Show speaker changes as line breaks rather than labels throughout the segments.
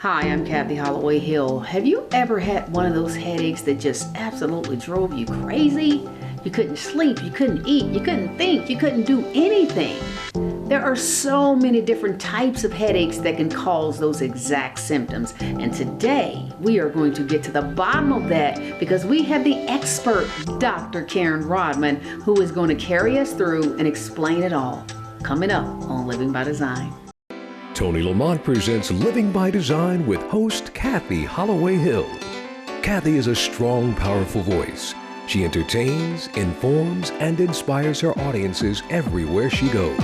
Hi, I'm Kathy Holloway Hill. Have you ever had one of those headaches that just absolutely drove you crazy? You couldn't sleep, you couldn't eat, you couldn't think, you couldn't do anything. There are so many different types of headaches that can cause those exact symptoms. And today we are going to get to the bottom of that because we have the expert, Dr. Karen Rodman, who is going to carry us through and explain it all. Coming up on Living by Design.
Tony Lamont presents Living by Design with host Kathy Holloway Hill. Kathy is a strong, powerful voice. She entertains, informs, and inspires her audiences everywhere she goes.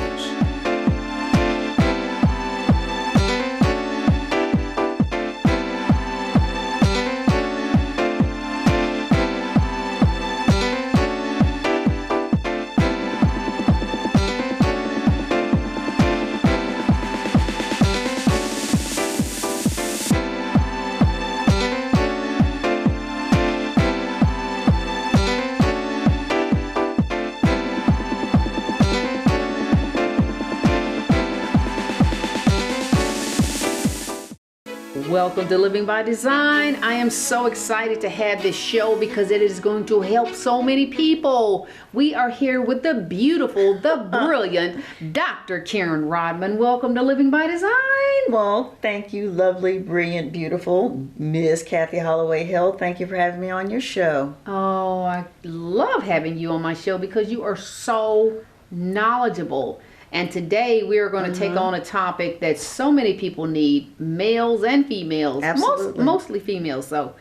Welcome to Living by Design. I am so excited to have this show because it is going to help so many people. We are here with the beautiful, the brilliant Dr. Karen Rodman. Welcome to Living by Design.
Well, thank you, lovely, brilliant, beautiful Ms. Kathy Holloway Hill. Thank you for having me on your show.
Oh, I love having you on my show because you are so knowledgeable. And today we are going to take on a topic that so many people need, males and females.
Absolutely.
Mostly females, though.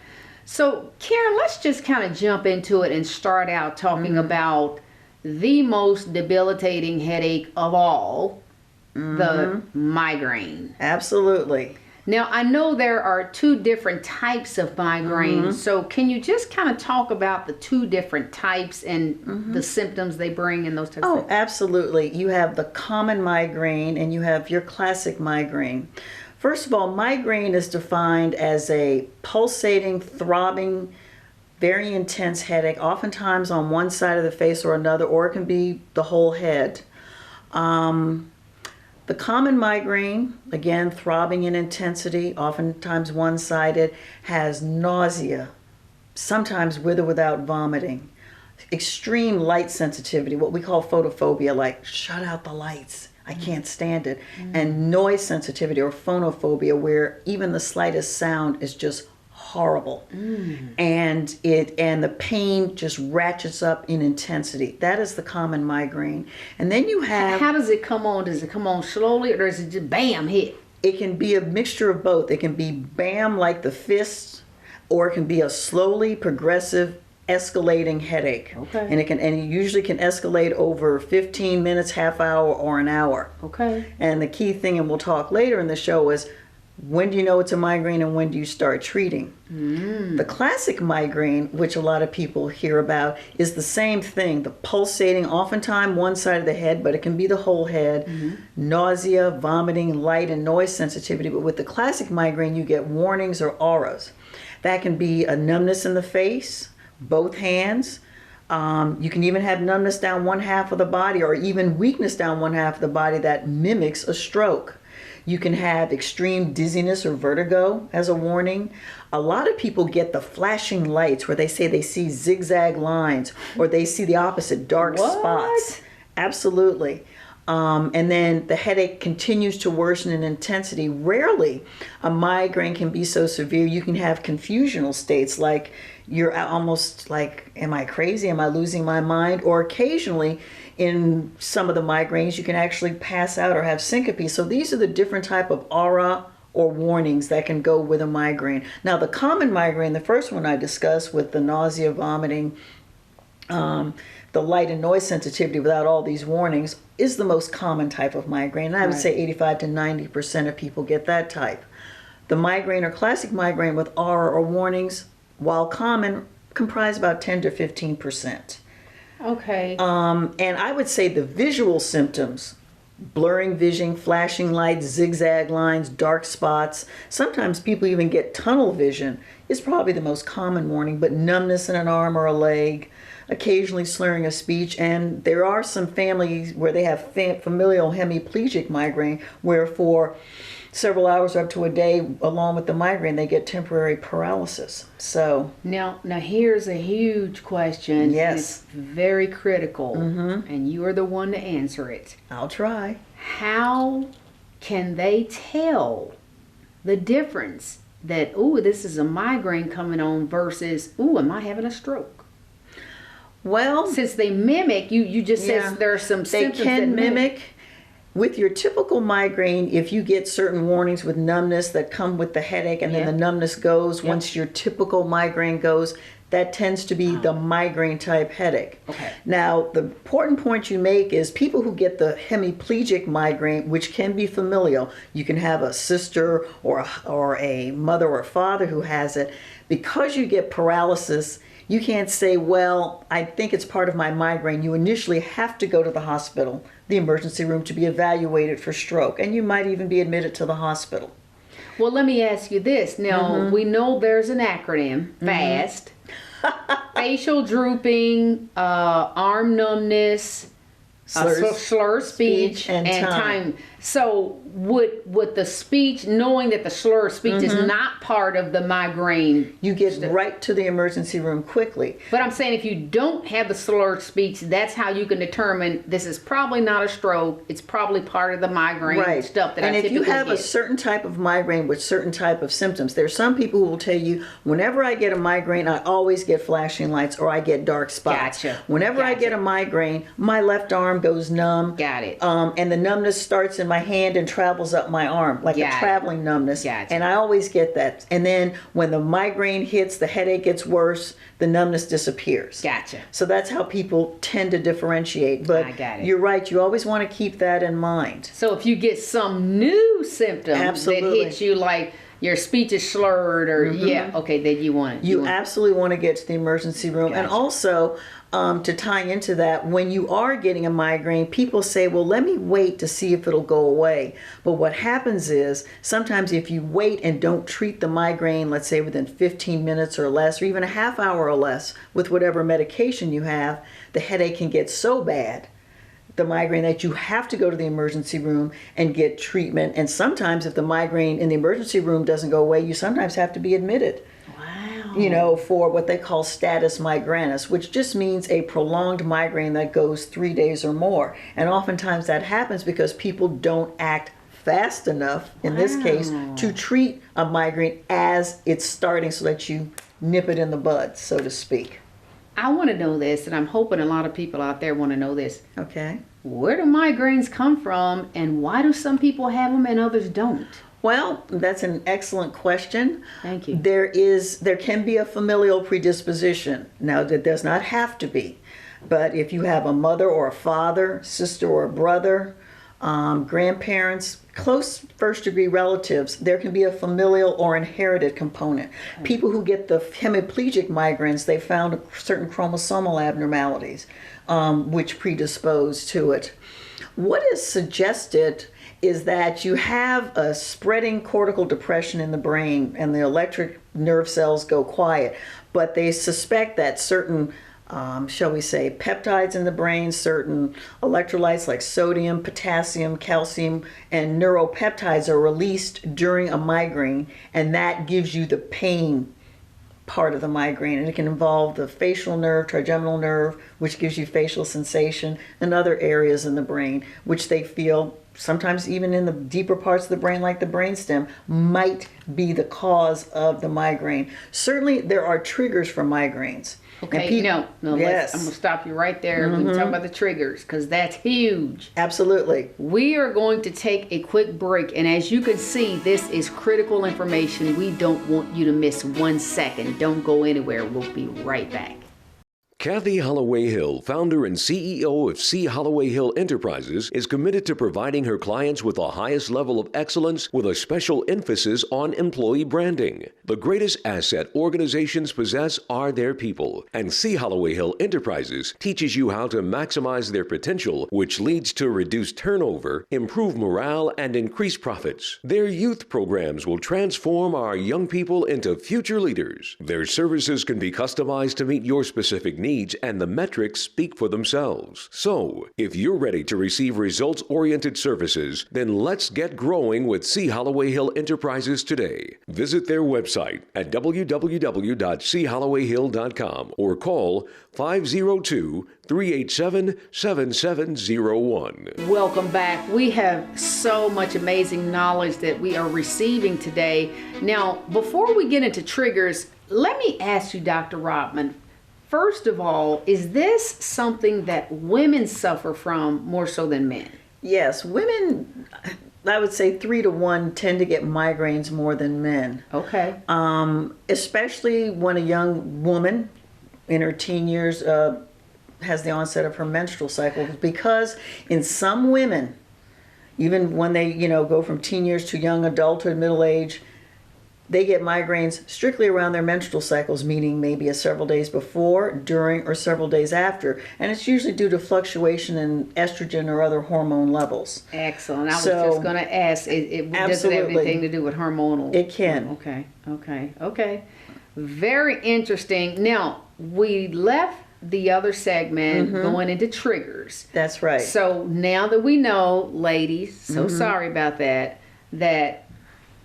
So, Karen, let's just kind of jump into it and start out talking about the most debilitating headache of all, the migraine.
Absolutely.
Now, I know there are two different types of migraines, so can you just kind of talk about the two different types and the symptoms they bring and those types of
Oh,
things?
absolutely. You have the common migraine and you have your classic migraine. First of all, migraine is defined as a pulsating, throbbing, very intense headache, oftentimes on one side of the face or another, or it can be the whole head. The common migraine, again, throbbing in intensity, oftentimes one-sided, has nausea, sometimes with or without vomiting, extreme light sensitivity, what we call photophobia, like shut out the lights, I can't stand it, and noise sensitivity or phonophobia, where even the slightest sound is just horrible, and the pain just ratchets up in intensity. That is the common migraine. And then you have,
How does it come on? Does it come on slowly or does it just bam hit?
it can be a mixture of both. It can be bam like the fist, or it can be a slowly progressive escalating headache.
Okay.
And it usually can escalate over 15 minutes, half hour, or an hour.
Okay.
And the key thing, and we'll talk later in the show, is when do you know it's a migraine and when do you start treating? The classic migraine, which a lot of people hear about, is the same thing. The pulsating, oftentimes one side of the head, but it can be the whole head. Nausea, vomiting, light and noise sensitivity. But with the classic migraine, you get warnings or auras. That can be a numbness in the face, both hands. You can even have numbness down one half of the body, or even weakness down one half of the body that mimics a stroke. You can have extreme dizziness or vertigo as a warning. A lot of people get the flashing lights where they say they see zigzag lines or they see the opposite, dark spots. Absolutely. And then the headache continues to worsen in intensity. Rarely a migraine can be so severe you can have confusional states like you're almost like, am I crazy? Am I losing my mind? Or occasionally in some of the migraines you can actually pass out or have syncope. So these are the different type of aura or warnings that can go with a migraine. Now the common migraine, the first one I discussed with the nausea, vomiting, the light and noise sensitivity without all these warnings, is the most common type of migraine. And I would say 85 to 90% of people get that type. The migraine or classic migraine with aura or warnings, while common, comprise about 10 to 15%.
Okay.
And I would say the visual symptoms, blurring vision, flashing lights, zigzag lines, dark spots, sometimes people even get tunnel vision, is probably the most common warning, but numbness in an arm or a leg, occasionally slurring of speech, and there are some families where they have familial hemiplegic migraine, where for several hours up to a day, along with the migraine, they get temporary paralysis. So
now here's a huge question.
Yes.
And it's very critical, and you are the one to answer it.
I'll try.
How can they tell the difference that, oh, this is a migraine coming on versus, oh, am I having a stroke?
Well,
Since they mimic, you just said there are some
they
symptoms
can
that
mimic. With your typical migraine, if you get certain warnings with numbness that come with the headache, and then the numbness goes once your typical migraine goes, that tends to be the migraine type headache.
Okay.
Now, the important point you make is people who get the hemiplegic migraine, which can be familial. You can have a sister or a mother or father who has it. Because you get paralysis, you can't say, well, I think it's part of my migraine. You initially have to go to the hospital, the emergency room, to be evaluated for stroke. And you might even be admitted to the hospital.
Well, let me ask you this. Now, we know there's an acronym, FAST. Facial drooping, arm numbness, slur speech, and time. So would the speech, knowing that the slur speech is not part of the migraine,
you get right to the emergency room quickly.
But I'm saying if you don't have the slurred speech, that's how you can determine this is probably not a stroke. It's probably part of the migraine stuff that I typically get.
And if you have a certain type of migraine with certain type of symptoms, there's some people who will tell you, whenever I get a migraine, I always get flashing lights or I get dark spots.
Gotcha.
Whenever I get a migraine, my left arm goes numb.
Got it.
And the numbness starts in my hand and travels up my arm like a traveling numbness.
Gotcha.
And I always get that. And then when the migraine hits, the headache gets worse, the numbness disappears.
Gotcha.
So that's how people tend to differentiate. But
I got it.
You're right. You always want to keep that in mind.
So if you get some new symptoms that hit you, like your speech is slurred or then you want it.
You absolutely want to get to the emergency room.
Gotcha.
And also, to tie into that, when you are getting a migraine, people say, well, let me wait to see if it'll go away. But what happens is sometimes if you wait and don't treat the migraine, let's say within 15 minutes or less, or even a half hour or less with whatever medication you have, the headache can get so bad, the migraine, that you have to go to the emergency room and get treatment. And sometimes if the migraine in the emergency room doesn't go away, you sometimes have to be admitted. For what they call status migrainous, which just means a prolonged migraine that goes 3 days or more. And oftentimes that happens because people don't act fast enough, in this case, to treat a migraine as it's starting so that you nip it in the bud, so to speak.
I want to know this, and I'm hoping a lot of people out there want to know this.
Okay.
Where do migraines come from, and why do some people have them and others don't?
Well, that's an excellent question.
Thank you.
There can be a familial predisposition. Now, that does not have to be. But if you have a mother or a father, sister or a brother, grandparents, close first-degree relatives, there can be a familial or inherited component. People who get the hemiplegic migraines, they found certain chromosomal abnormalities which predispose to it. What is suggested is that you have a spreading cortical depression in the brain and the electric nerve cells go quiet, but they suspect that certain shall we say, peptides in the brain, certain electrolytes like sodium, potassium, calcium, and neuropeptides are released during a migraine, and that gives you the pain part of the migraine. And it can involve the facial nerve, trigeminal nerve, which gives you facial sensation, and other areas in the brain, which they feel sometimes even in the deeper parts of the brain, like the brainstem, might be the cause of the migraine. Certainly, there are triggers for migraines.
Okay, no, yes. I'm going to stop you right there. We're going to talk about the triggers, because that's huge.
Absolutely.
We are going to take a quick break, and as you can see, this is critical information. We don't want you to miss 1 second. Don't go anywhere. We'll be right back.
Kathy Holloway Hill, founder and CEO of C. Holloway Hill Enterprises, is committed to providing her clients with the highest level of excellence with a special emphasis on employee branding. The greatest asset organizations possess are their people, and C. Holloway Hill Enterprises teaches you how to maximize their potential, which leads to reduced turnover, improve morale, and increase profits. Their youth programs will transform our young people into future leaders. Their services can be customized to meet your specific needs needs, and the metrics speak for themselves. So, if you're ready to receive results-oriented services, then let's get growing with C. Holloway Hill Enterprises today. Visit their website at www.chollowayhill.com or call 502-387-7701.
Welcome back. We have so much amazing knowledge that we are receiving today. Now, before we get into triggers, let me ask you, Dr. Rodman, first of all, is this something that women suffer from more so than men?
Yes, women, I would say 3 to 1 tend to get migraines more than men.
Okay.
Especially when a young woman in her teen years has the onset of her menstrual cycle, because in some women, even when they go from teen years to young adulthood, middle age, they get migraines strictly around their menstrual cycles, meaning maybe several days before, during, or several days after. And it's usually due to fluctuation in estrogen or other hormone levels.
Excellent. I was just going to ask, does it have anything to do with hormonal?
It can.
Okay. Very interesting. Now, we left the other segment going into triggers.
That's right.
So now that we know, ladies, sorry about that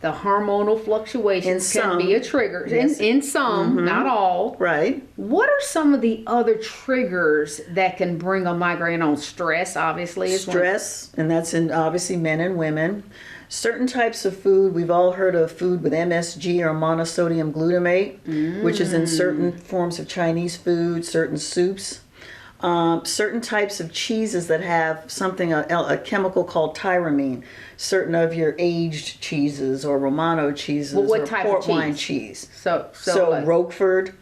the hormonal fluctuations can be a trigger. Yes. In some, not all.
Right.
What are some of the other triggers that can bring a migraine on? Stress, obviously.
Stress, and that's in obviously men and women. Certain types of food, we've all heard of food with MSG or monosodium glutamate, which is in certain forms of Chinese food, certain soups. Certain types of cheeses that have something, a chemical called tyramine. Certain of your aged cheeses or Romano cheeses
what
or
type
port
of cheese?
wine cheese.
So
Roquefort,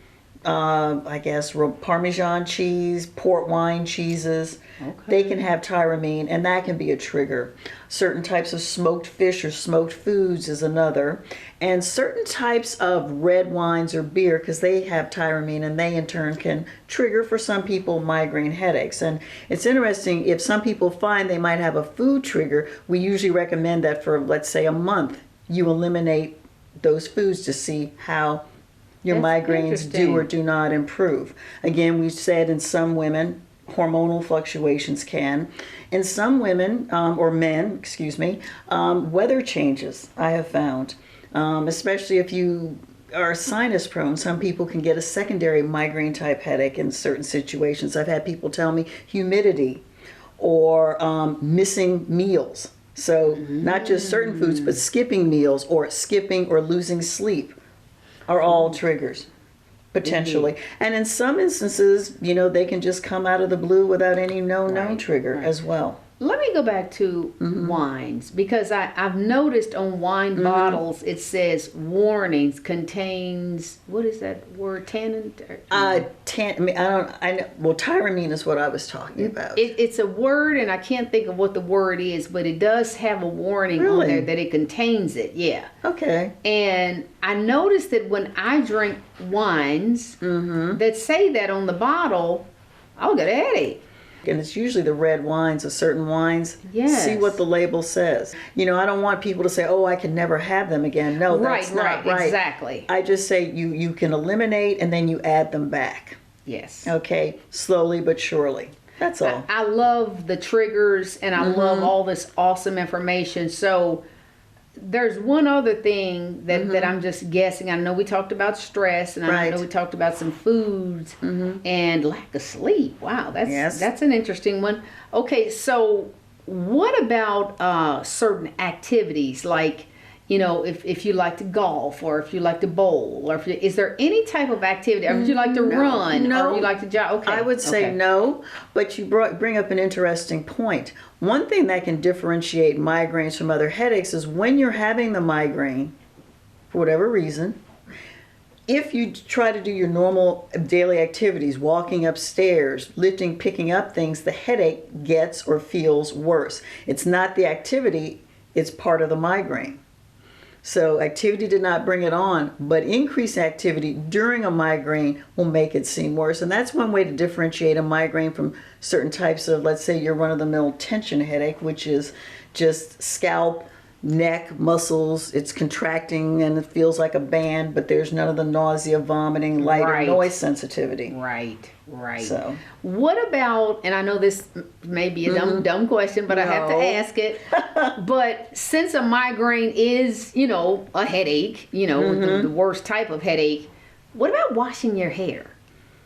I guess Parmesan cheese, port wine cheeses. Okay. They can have tyramine, and that can be a trigger. Certain types of smoked fish or smoked foods is another. And certain types of red wines or beer, because they have tyramine, and they in turn can trigger for some people migraine headaches. And it's interesting, if some people find they might have a food trigger, we usually recommend that for, let's say, a month, you eliminate those foods to see how your migraines do or do not improve. Again, we said in some women, hormonal fluctuations can. In some women, or men, weather changes, I have found. Especially if you are sinus prone, some people can get a secondary migraine type headache in certain situations. I've had people tell me humidity or missing meals. So not just certain foods, but skipping meals or skipping or losing sleep are all triggers. Potentially. And in some instances, they can just come out of the blue without any known trigger as well.
Let me go back to wines, because I've noticed on wine bottles it says warnings contains, what is that word, tannin?
Tyramine is what I was talking about.
It's a word, and I can't think of what the word is, but it does have a warning on there that it contains it. Yeah.
Okay.
And I noticed that when I drink wines that say that on the bottle, I'll get a headache.
And it's usually the red wines of certain wines.
Yes.
See what the label says. I don't want people to say, oh, I can never have them again. No, that's not right.
Exactly.
I just say you can eliminate and then you add them back.
Yes.
Okay, slowly but surely. That's all.
I love the triggers, and I love all this awesome information. So there's one other thing that I'm just guessing. I know we talked about stress, and I know we talked about some foods and lack of sleep. Wow, that's an interesting one. Okay, so what about certain activities, like if you like to golf, or if you like to bowl, or is there any type of activity, or if you like to run, or you like to jog? Okay,
I would say no, but you bring up an interesting point. One thing that can differentiate migraines from other headaches is when you're having the migraine, for whatever reason, if you try to do your normal daily activities, walking upstairs, lifting, picking up things, the headache gets or feels worse. It's not the activity, it's part of the migraine. So activity did not bring it on, but increased activity during a migraine will make it seem worse. And that's one way to differentiate a migraine from certain types of, let's say, your run-of-the-mill tension headache, which is just scalp neck muscles, it's contracting and it feels like a band, but there's none of the nausea, vomiting, light, or noise sensitivity.
Right.
So,
what about, and I know this may be a dumb question, but I have to ask it. But since a migraine is, a headache, the worst type of headache, what about washing your hair?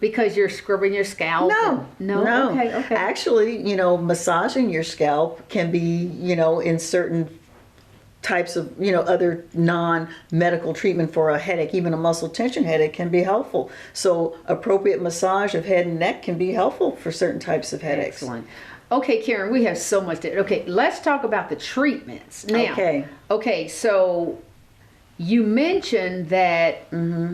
Because you're scrubbing your scalp? No. Okay.
Actually, massaging your scalp can be, in certain types of, other non-medical treatment for a headache, even a muscle tension headache can be helpful. So appropriate massage of head and neck can be helpful for certain types of headaches.
Excellent. Okay, Karen, we have so much to, let's talk about the treatments now. Okay, so you mentioned that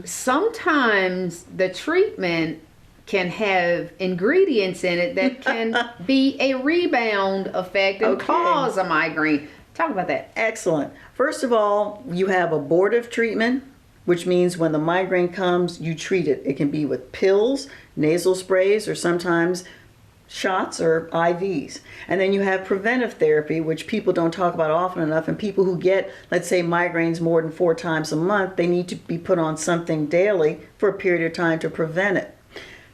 sometimes the treatment can have ingredients in it that can be a rebound effect and cause a migraine. Talk about that.
Excellent. First of all, you have abortive treatment, which means when the migraine comes, you treat it. It can be with pills, nasal sprays, or sometimes shots or IVs. And then you have preventive therapy, which people don't talk about often enough. And people who get, let's say, migraines more than 4 times a month, they need to be put on something daily for a period of time to prevent it.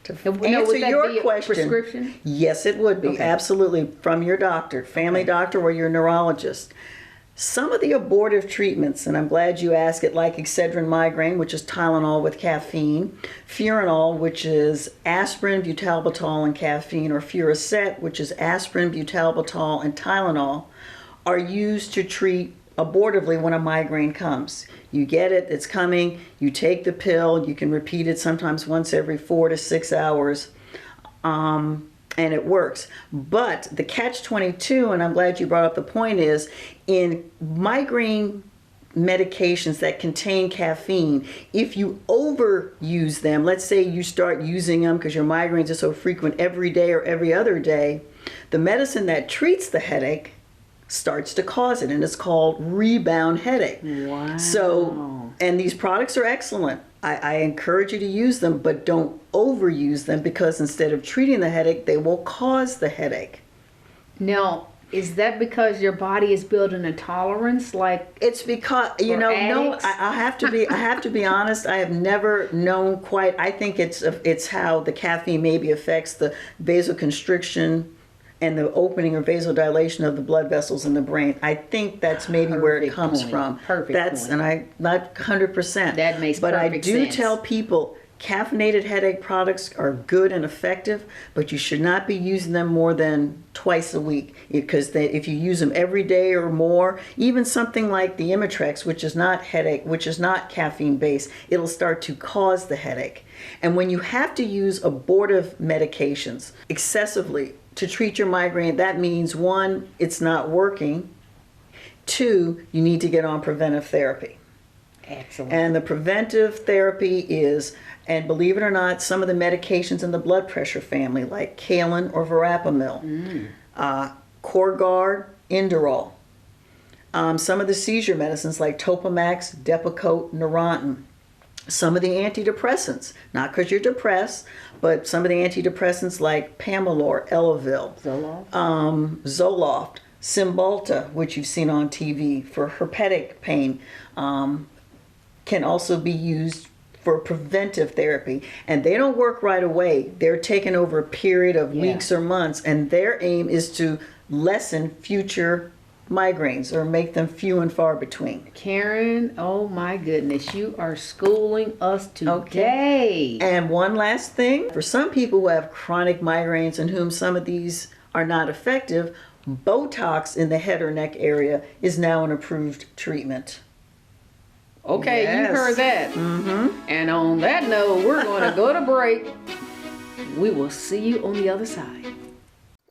To answer your question,
prescription?
Yes, it would be. Absolutely, from your doctor, family doctor, or your neurologist. Some of the abortive treatments, and I'm glad you asked it, like Excedrin migraine, which is Tylenol with caffeine, Furanol, which is aspirin, butalbital, and caffeine, or Furacet, which is aspirin, butalbital, and Tylenol, are used to treat abortively when a migraine comes. You get it, it's coming, you take the pill, you can repeat it sometimes once every 4 to 6 hours, and it works. But the catch-22, and I'm glad you brought up the point, is in migraine medications that contain caffeine, if you overuse them, let's say you start using them because your migraines are so frequent every day or every other day, the medicine that treats the headache starts to cause it, and it's called rebound headache.
Wow.
So, and these products are excellent. I encourage you to use them, but don't overuse them, because instead of treating the headache, they will cause the headache.
Now, is that because your body is building a tolerance?
It's because I have to be honest. I have never known quite. I think it's how the caffeine maybe affects the vasoconstriction and the opening or vasodilation of the blood vessels in the brain. I think that's maybe where it comes from. And I'm not 100%.
That makes perfect sense.
But I do tell people caffeinated headache products are good and effective, but you should not be using them more than twice a week, because if you use them every day or more, even something like the Imitrex, which is not caffeine based, it'll start to cause the headache. And when you have to use abortive medications excessively to treat your migraine, that means 1, it's not working. 2, you need to get on preventive therapy.
Excellent.
And the preventive therapy is, and believe it or not, some of the medications in the blood pressure family, like Kalen or Verapamil, Corguard, Inderol. Some of the seizure medicines like Topamax, Depakote, Neurontin. Some of the antidepressants, not because you're depressed, but some of the antidepressants like Pamelor, Elavil, Zoloft, Cymbalta, which you've seen on TV for herpetic pain, can also be used for preventive therapy. And they don't work right away. They're taken over a period of weeks or months, and their aim is to lessen future migraines or make them few and far between.
Karen, oh my goodness, you are schooling us today.
And one last thing, for some people who have chronic migraines and whom some of these are not effective, Botox in the head or neck area is now an approved treatment.
Okay, you heard that. And on that note, we're going to go to break. We will see you on the other side.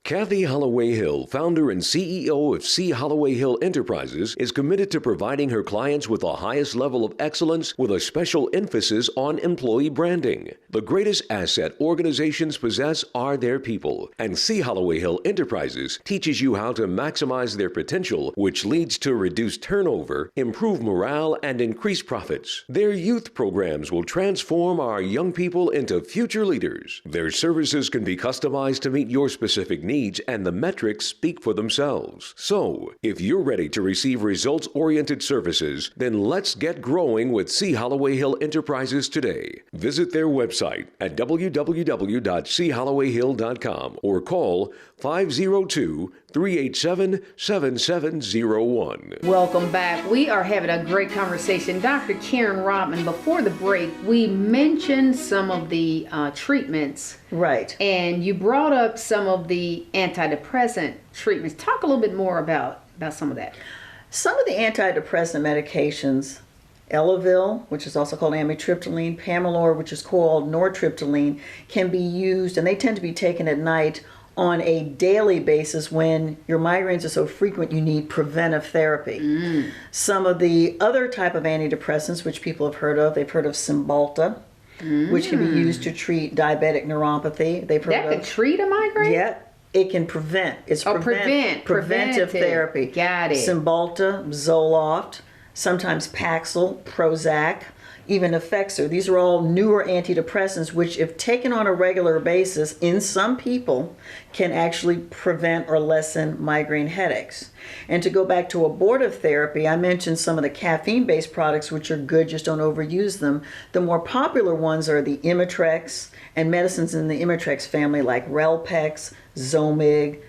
Kathy Holloway Hill, founder and CEO of C. Holloway Hill Enterprises, is committed to providing her clients with the highest level of excellence with a special emphasis on employee branding. The greatest asset organizations possess are their people, and C. Holloway Hill Enterprises teaches you how to maximize their potential, which leads to reduced turnover, improved morale, and increased profits. Their youth programs will transform our young people into future leaders. Their services can be customized to meet your specific needs needs, and the metrics speak for themselves. So, if you're ready to receive results-oriented services, then let's get growing with C. Holloway Hill Enterprises today. Visit their website at www.chollowayhill.com or call 502-387-7701.
Welcome back. We are having a great conversation. Dr. Karen Rodman, before the break, we mentioned some of the treatments.
Right.
And you brought up some of the antidepressant treatments. Talk a little bit more about some of that.
Some of the antidepressant medications, Elavil, which is also called amitriptyline, Pamelor, which is called nortriptyline, can be used, and they tend to be taken at night on a daily basis when your migraines are so frequent you need preventive therapy. Some of the other type of antidepressants which people have heard of, they've heard of Cymbalta, which can be used to treat diabetic neuropathy. They've heard
that could treat a migraine?
Yeah, it can prevent. It's preventive therapy.
Got it.
Cymbalta, Zoloft, sometimes Paxil, Prozac, even Effexor. These are all newer antidepressants which, if taken on a regular basis in some people, can actually prevent or lessen migraine headaches. And to go back to abortive therapy, I mentioned some of the caffeine-based products which are good, just don't overuse them. The more popular ones are the Imitrex and medicines in the Imitrex family like Relpex, Zomig,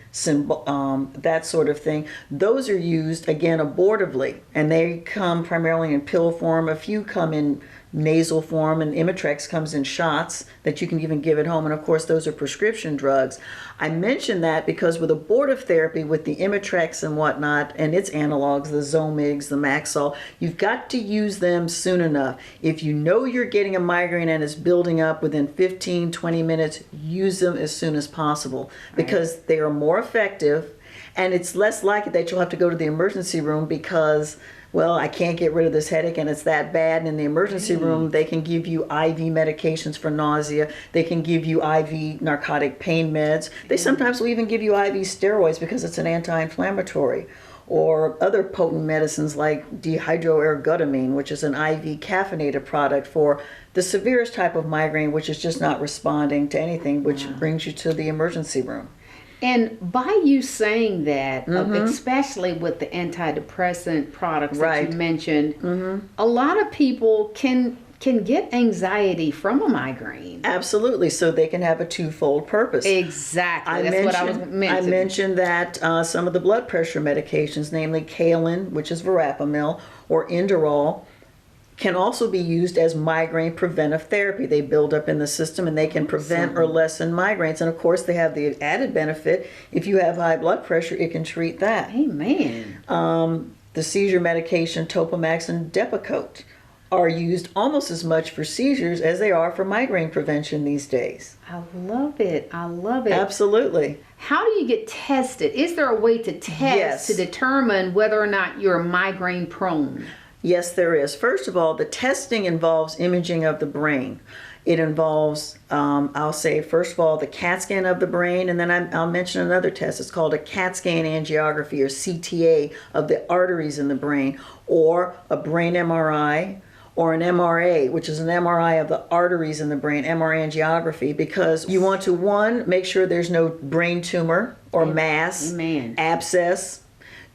that sort of thing. Those are used, again, abortively, and they come primarily in pill form. A few come in nasal form, and Imitrex comes in shots that you can even give at home, and of course those are prescription drugs. I mention that because with abortive therapy, with the Imitrex and whatnot, and its analogs, the Zomigs, the Maxol, you've got to use them soon enough. If you know you're getting a migraine and it's building up within 15-20 minutes, use them as soon as possible, because they are more effective, and it's less likely that you'll have to go to the emergency room because, well, I can't get rid of this headache and it's that bad. And in the emergency room, they can give you IV medications for nausea. They can give you IV narcotic pain meds. They sometimes will even give you IV steroids because it's an anti-inflammatory. Or other potent medicines like dihydroergotamine, which is an IV caffeinated product for the severest type of migraine, which is just not responding to anything, which brings you to the emergency room.
And by you saying that, especially with the antidepressant products that you mentioned, a lot of people can get anxiety from a migraine.
Absolutely. So they can have a twofold purpose.
Exactly. That's what I was mentioning.
I mentioned that some of the blood pressure medications, namely Kaolin, which is verapamil, or Inderal, can also be used as migraine preventive therapy. They build up in the system and they can prevent or lessen migraines. And of course, they have the added benefit, if you have high blood pressure, it can treat that.
Amen.
The seizure medication Topamax and Depakote are used almost as much for seizures as they are for migraine prevention these days.
I love it. I love it.
Absolutely.
How do you get tested? Is there a way to test to determine whether or not you're migraine prone?
Yes, there is. First of all, the testing involves imaging of the brain. It involves, I'll say, first of all, the CAT scan of the brain, and then I'll mention another test. It's called a CAT scan angiography, or CTA, of the arteries in the brain, or a brain MRI, or an MRA, which is an MRI of the arteries in the brain, MR angiography, because you want to, one, make sure there's no brain tumor or mass, abscess.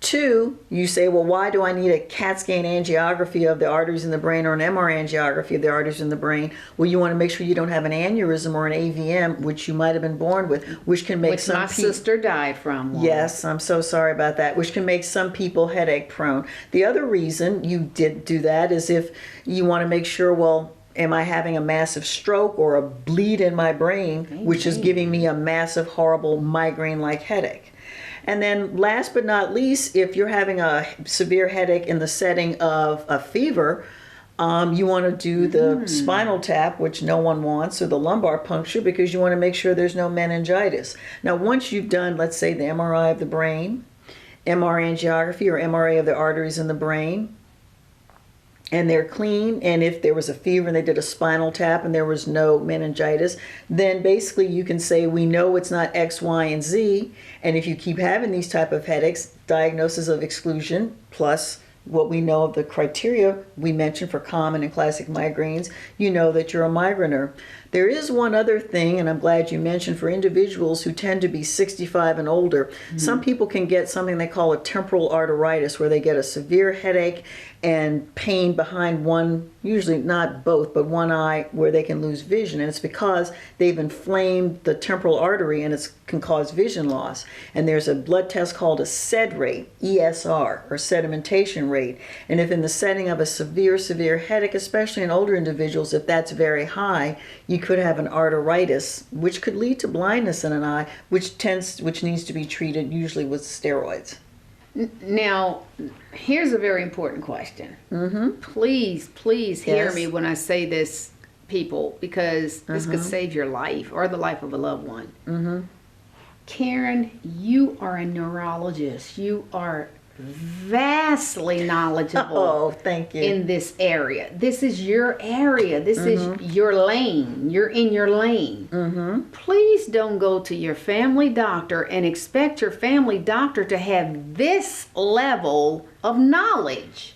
Two, you say, well, why do I need a CAT scan angiography of the arteries in the brain or an MR angiography of the arteries in the brain? Well, you want to make sure you don't have an aneurysm or an AVM, which you might have been born with, which can make some people...
my sister died from one.
Yes, I'm so sorry about that, which can make some people headache prone. The other reason you did do that is if you want to make sure, well, am I having a massive stroke or a bleed in my brain, which is giving me a massive, horrible migraine-like headache? And then last but not least, if you're having a severe headache in the setting of a fever, you want to do the spinal tap, which no one wants, or the lumbar puncture, because you want to make sure there's no meningitis. Now, once you've done, let's say, the MRI of the brain, MR angiography or MRA of the arteries in the brain, and they're clean, and if there was a fever and they did a spinal tap and there was no meningitis, then basically you can say, we know it's not X, Y, and Z, and if you keep having these type of headaches, diagnosis of exclusion plus what we know of the criteria we mentioned for common and classic migraines, you know that you're a migrainer. There is one other thing, and I'm glad you mentioned, for individuals who tend to be 65 and older, some people can get something they call a temporal arteritis, where they get a severe headache and pain behind one, usually not both, but one eye, where they can lose vision. And it's because they've inflamed the temporal artery, and it can cause vision loss. And there's a blood test called a SED rate, ESR, or sedimentation rate. And if in the setting of a severe headache, especially in older individuals, if that's very high, you could have an arteritis, which could lead to blindness in an eye, which needs to be treated usually with steroids.
Now, here's a very important question. Please hear
Yes.
me when I say this, people, because this could save your life or the life of a loved one. Karen, you are a neurologist. You are vastly knowledgeable
Oh, thank you.
in this area. This is your area. This is your lane. You're in your lane. Please don't go to your family doctor and expect your family doctor to have this level of knowledge.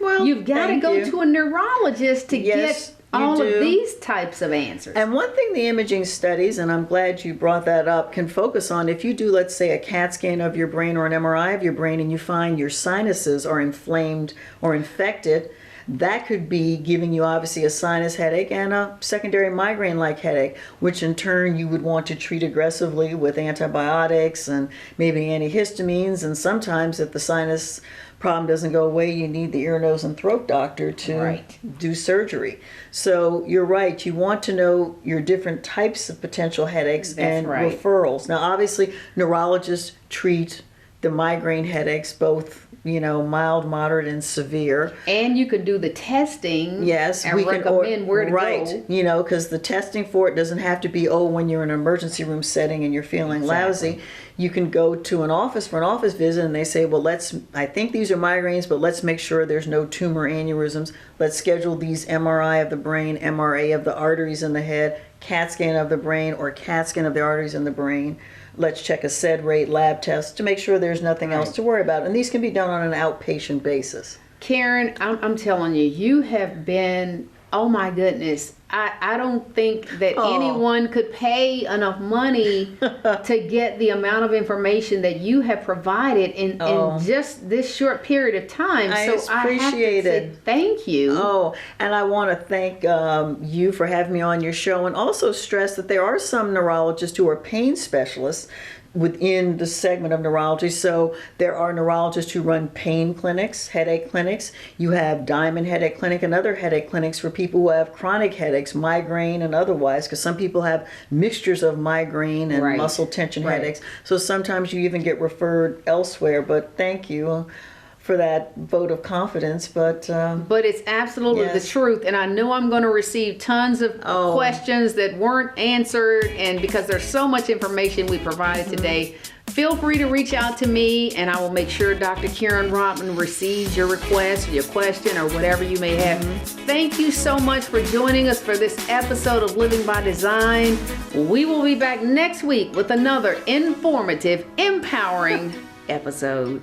Well,
You've got to
thank
go
you.
to a neurologist to
Yes,
get
you
all
do.
of these types of answers.
And one thing the imaging studies, and I'm glad you brought that up, can focus on, if you do, let's say, a CAT scan of your brain or an MRI of your brain, and you find your sinuses are inflamed or infected, that could be giving you obviously a sinus headache and a secondary migraine-like headache, which in turn you would want to treat aggressively with antibiotics and maybe antihistamines. And sometimes if the sinus problem doesn't go away, you need the ear, nose, and throat doctor to do surgery. So you're right. You want to know your different types of potential headaches and referrals. Now, obviously, neurologists treat the migraine headaches, both, mild, moderate, and severe.
And you could do the testing.
Yes,
and
we
recommend
can
where to
right,
go.
Because the testing for it doesn't have to be, when you're in an emergency room setting and you're feeling lousy. You can go to an office for an office visit, and they say, well, I think these are migraines, but let's make sure there's no tumor aneurysms. Let's schedule these MRI of the brain, MRA of the arteries in the head, CAT scan of the brain, or CAT scan of the arteries in the brain. Let's check a SED rate lab test to make sure there's nothing else to worry about. And these can be done on an outpatient basis.
Karen, I'm telling you, you have been, oh my goodness, I don't think that anyone could pay enough money to get the amount of information that you have provided in just this short period of time.
I
so
appreciate
I have to say thank you.
Oh, and I want to thank you for having me on your show, and also stress that there are some neurologists who are pain specialists within the segment of neurology. So there are neurologists who run pain clinics, headache clinics. You have Diamond Headache Clinic and other headache clinics for people who have chronic headaches, migraine and otherwise, because some people have mixtures of migraine and muscle tension headaches. So sometimes you even get referred elsewhere. But thank you for that vote of confidence, but
it's absolutely the truth, and I know I'm going to receive tons of questions that weren't answered, and because there's so much information we provided today, feel free to reach out to me, and I will make sure Dr. Karen Rodman receives your request, your question, or whatever you may have. Thank you so much for joining us for this episode of Living by Design. We will be back next week with another informative, empowering episode.